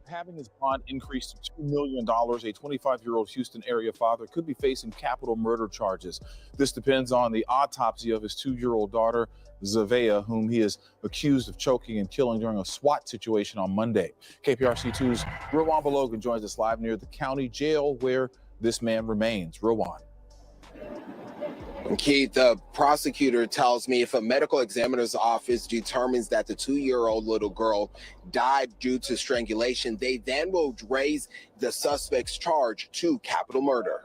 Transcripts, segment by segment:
having his bond increased to $2 million, a 25-year-old Houston area father could be facing capital murder charges. This depends on the autopsy of his 2-year-old daughter, Zevaya, whom he is accused of choking and killing during a SWAT situation on Monday. KPRC2's Rowan Balogan joins us live near the county jail where this man remains. Rowan. Keith, the prosecutor tells me if a medical examiner's office determines that the 2-year-old little girl died due to strangulation, they then will raise the suspect's charge to capital murder.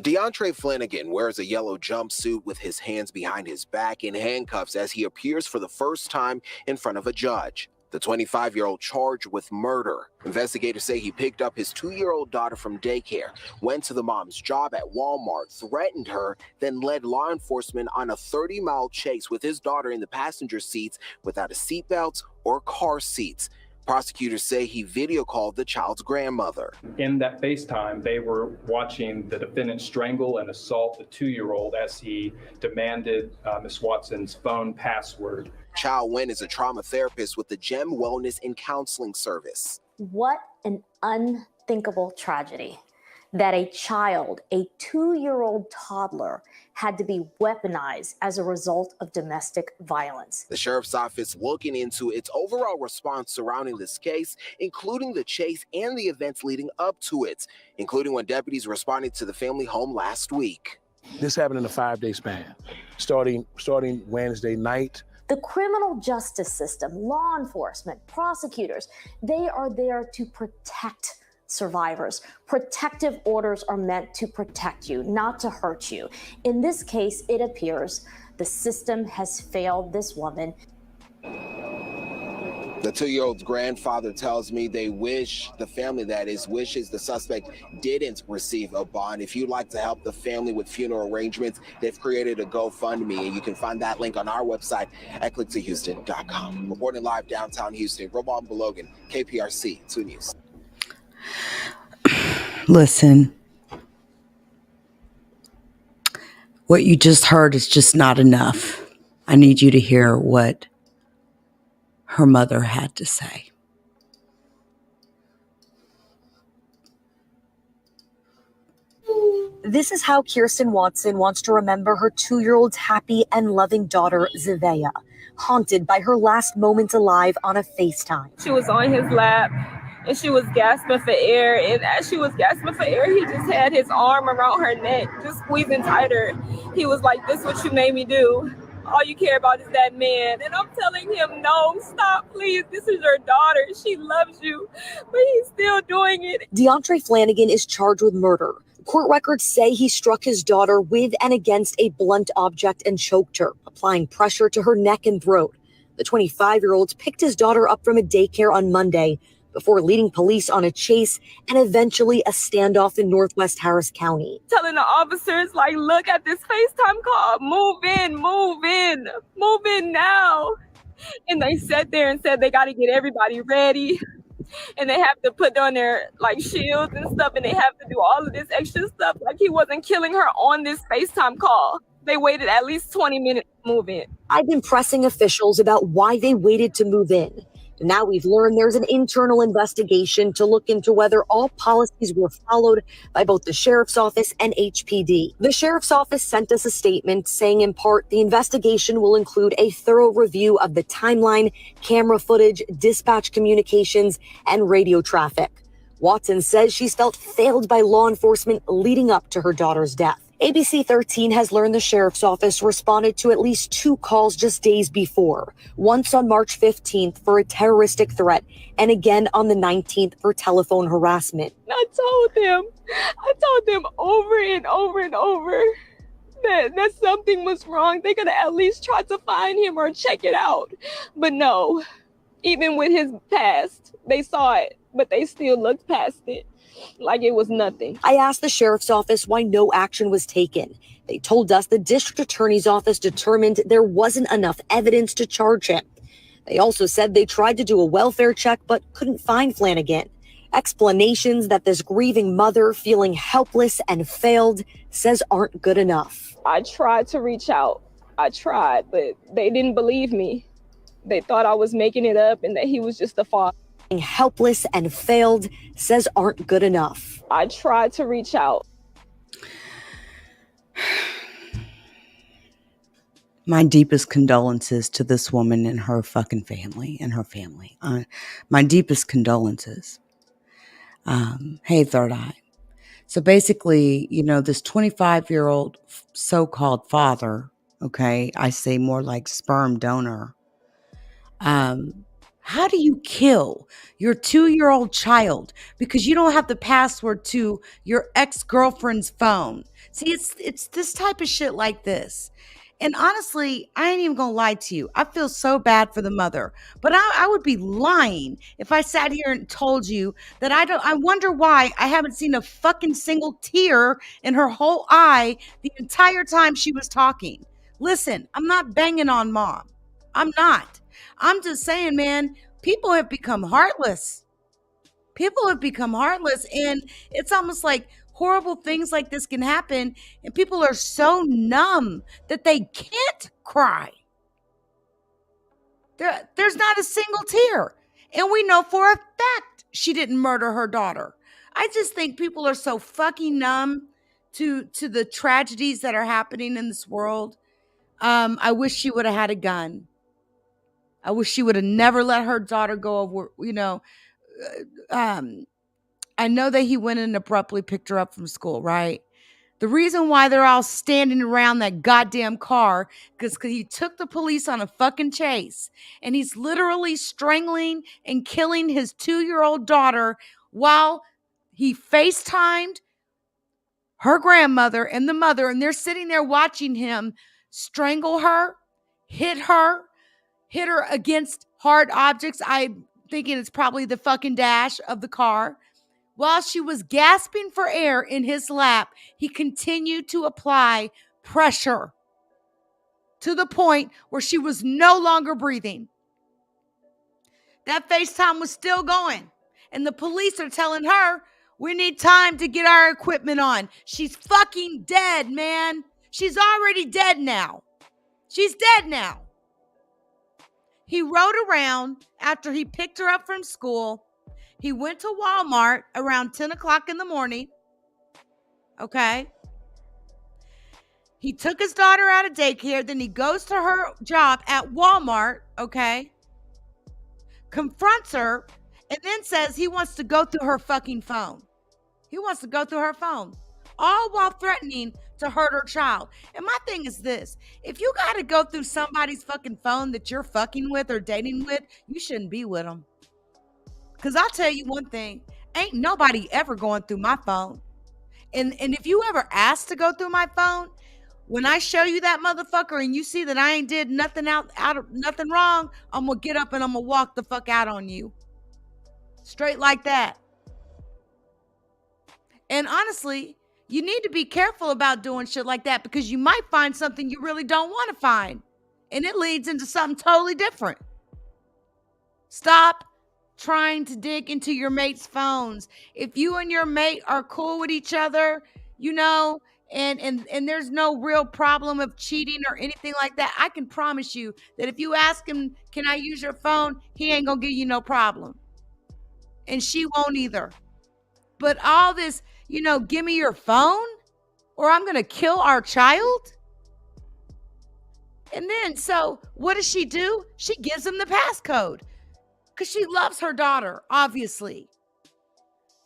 Deontray Flanagan wears a yellow jumpsuit with his hands behind his back in handcuffs as he appears for the first time in front of a judge. The 25-year-old charged with murder. Investigators say he picked up his 2-year-old daughter from daycare, went to the mom's job at Walmart, threatened her, then led law enforcement on a 30-mile chase with his daughter in the passenger seats without a seatbelt or car seats. Prosecutors say he video called the child's grandmother. In that FaceTime, they were watching the defendant strangle and assault the 2-year-old as he demanded Ms. Watson's phone password. Chow Wen is a trauma therapist with the GEM Wellness and Counseling Service. What an unthinkable tragedy that a child, a 2-year-old toddler, had to be weaponized as a result of domestic violence. The sheriff's office looking into its overall response surrounding this case, including the chase and the events leading up to it, including when deputies responded to the family home last week. This happened in a 5-day span, starting Wednesday night. The criminal justice system, law enforcement, prosecutors, they are there to protect survivors. Protective orders are meant to protect you, not to hurt you. In this case, it appears the system has failed this woman. The 2-year-old's grandfather tells me they wish, the family that is, wishes the suspect didn't receive a bond. If you'd like to help the family with funeral arrangements, they've created a GoFundMe, and you can find that link on our website at clicktohouston.com. Reporting live downtown Houston, Rowan Balogan, KPRC 2 News. Listen, what you just heard is just not enough. I need you to hear what her mother had to say. This is how Kirsten Watson wants to remember her 2-year-old happy and loving daughter, Zevaya, haunted by her last moments alive on a FaceTime. She was on his lap and she was gasping for air. And as she was gasping for air, he just had his arm around her neck, just squeezing tighter. He was like, "This is what you made me do. All you care about is that man." And I'm telling him, "No, stop, please. This is your daughter. She loves you." But he's still doing it. Deontray Flanagan is charged with murder. Court records say he struck his daughter with and against a blunt object and choked her, applying pressure to her neck and throat. The 25-year-old picked his daughter up from a daycare on Monday before leading police on a chase and eventually a standoff in Northwest Harris County. Telling the officers, like, "Look at this FaceTime call. Move in, move in, move in now." And they sat there and said they got to get everybody ready. And they have to put on their like shields and stuff. And they have to do all of this extra stuff. Like he wasn't killing her on this FaceTime call. They waited at least 20 minutes to move in. I've been pressing officials about why they waited to move in. Now we've learned there's an internal investigation to look into whether all policies were followed by both the sheriff's office and HPD. The sheriff's office sent us a statement saying, in part, the investigation will include a thorough review of the timeline, camera footage, dispatch communications, and radio traffic. Watson says she's felt failed by law enforcement leading up to her daughter's death. ABC 13 has learned the sheriff's office responded to at least 2 calls just days before, once on March 15th for a terroristic threat, and again on the 19th for telephone harassment. I told them over and over and over that something was wrong. They could have at least tried to find him or check it out. But no, even with his past, they saw it, but they still looked past it like it was nothing. I asked the sheriff's office why no action was taken. They told us the district attorney's office determined there wasn't enough evidence to charge him. They also said they tried to do a welfare check but couldn't find Flanagan. Explanations that this grieving mother, feeling helpless and failed, says aren't good enough. I tried to reach out. I tried, but they didn't believe me. They thought I was making it up and that he was just a father. helpless and failed, says aren't good enough. I tried to reach out. My deepest condolences to this woman and her fucking family and her family. My deepest condolences. Hey, Third Eye. So basically, you know, this 25-year-old so-called father, okay, I say more like sperm donor. How do you kill your 2-year-old child because you don't have the password to your ex-girlfriend's phone? See, it's this type of shit like this. And honestly, I ain't even gonna lie to you. I feel so bad for the mother, but I would be lying if I sat here and told you that I wonder why I haven't seen a fucking single tear in her whole eye the entire time she was talking. Listen, I'm not banging on mom. I'm not. I'm just saying, man, people have become heartless. People have become heartless, and it's almost like horrible things like this can happen, and people are so numb that they can't cry. There's not a single tear, and we know for a fact she didn't murder her daughter. I just think people are so fucking numb to the tragedies that are happening in this world. I wish she would have had a gun. I wish she would have never let her daughter go over, you know. I know that he went and abruptly picked her up from school, right? The reason why they're all standing around that goddamn car is because he took the police on a fucking chase, and he's literally strangling and killing his 2-year-old daughter while he FaceTimed her grandmother and the mother, and they're sitting there watching him strangle her, hit her against hard objects. I'm thinking it's probably the fucking dash of the car. While she was gasping for air in his lap, he continued to apply pressure to the point where she was no longer breathing. That FaceTime was still going, and the police are telling her, we need time to get our equipment on. She's fucking dead, man. She's already dead now. She's dead now. He rode around after he picked her up from school. He went to Walmart around 10 o'clock in the morning. Okay. He took his daughter out of daycare. Then he goes to her job at Walmart. Okay. Confronts her and then says he wants to go through her fucking phone. He wants to go through her phone. All while threatening to hurt her child. And my thing is this. If you got to go through somebody's fucking phone that you're fucking with or dating with, you shouldn't be with them. Because I'll tell you one thing. Ain't nobody ever going through my phone. And if you ever ask to go through my phone, when I show you that motherfucker and you see that I ain't did nothing nothing wrong, I'm going to get up and I'm going to walk the fuck out on you. Straight like that. And honestly, you need to be careful about doing shit like that because you might find something you really don't want to find. And it leads into something totally different. Stop trying to dig into your mate's phones. If you and your mate are cool with each other, you know, and there's no real problem of cheating or anything like that, I can promise you that if you ask him, can I use your phone? He ain't gonna give you no problem. And she won't either. But all this, you know, give me your phone or I'm gonna kill our child. And then, so what does she do? She gives him the passcode. Because she loves her daughter, obviously.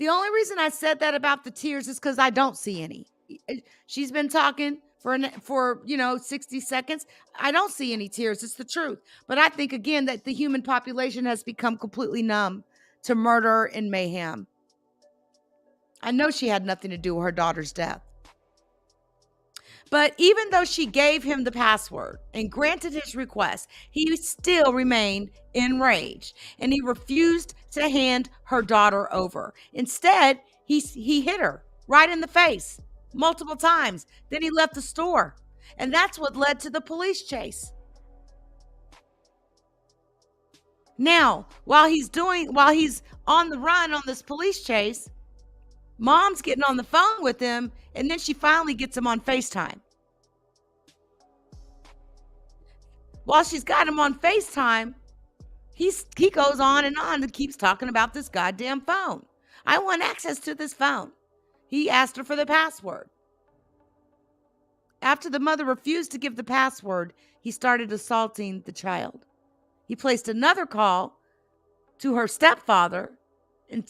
The only reason I said that about the tears is because I don't see any. She's been talking for 60 seconds. I don't see any tears. It's the truth. But I think, again, that the human population has become completely numb to murder and mayhem. I know she had nothing to do with her daughter's death. But even though she gave him the password and granted his request, he still remained enraged and he refused to hand her daughter over. Instead, he hit her right in the face multiple times. Then he left the store. And that's what led to the police chase. Now, while he's on the run on this police chase, mom's getting on the phone with him, and then she finally gets him on FaceTime. While she's got him on FaceTime, He goes on and keeps talking about this goddamn phone. I want access to this phone. He asked her for the password. After the mother refused to give the password, he started assaulting the child. He placed another call to her stepfather and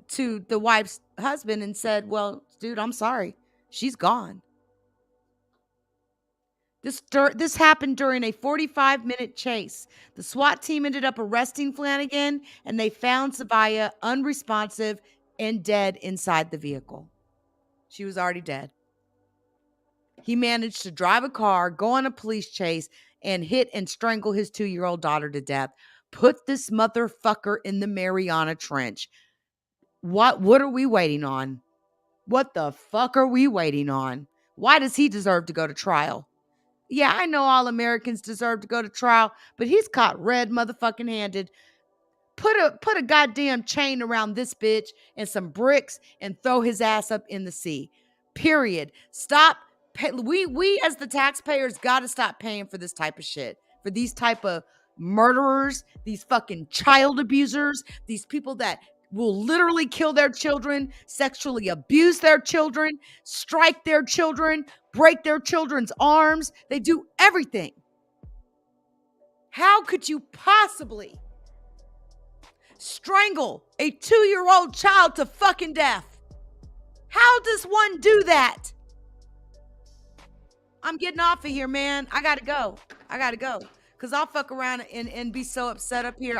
to the wife's husband and said, well, dude, I'm sorry. She's gone. This happened during a 45-minute chase. The SWAT team ended up arresting Flanagan, and they found Zevaya unresponsive and dead inside the vehicle. She was already dead. He managed to drive a car, go on a police chase, and hit and strangle his 2-year-old daughter to death. Put this motherfucker in the Mariana Trench. What are we waiting on? What the fuck are we waiting on? Why does he deserve to go to trial? Yeah, I know all Americans deserve to go to trial, but he's caught red motherfucking handed. Put a goddamn chain around this bitch and some bricks and throw his ass up in the sea. Period. Stop. We as the taxpayers got to stop paying for this type of shit. For these type of murderers, these fucking child abusers, these people that will literally kill their children, sexually abuse their children, strike their children, break their children's arms. They do everything. How could you possibly strangle a 2-year-old child to fucking death? How does one do that? I'm getting off of here, man. I gotta go. Because I'll fuck around and be so upset up here.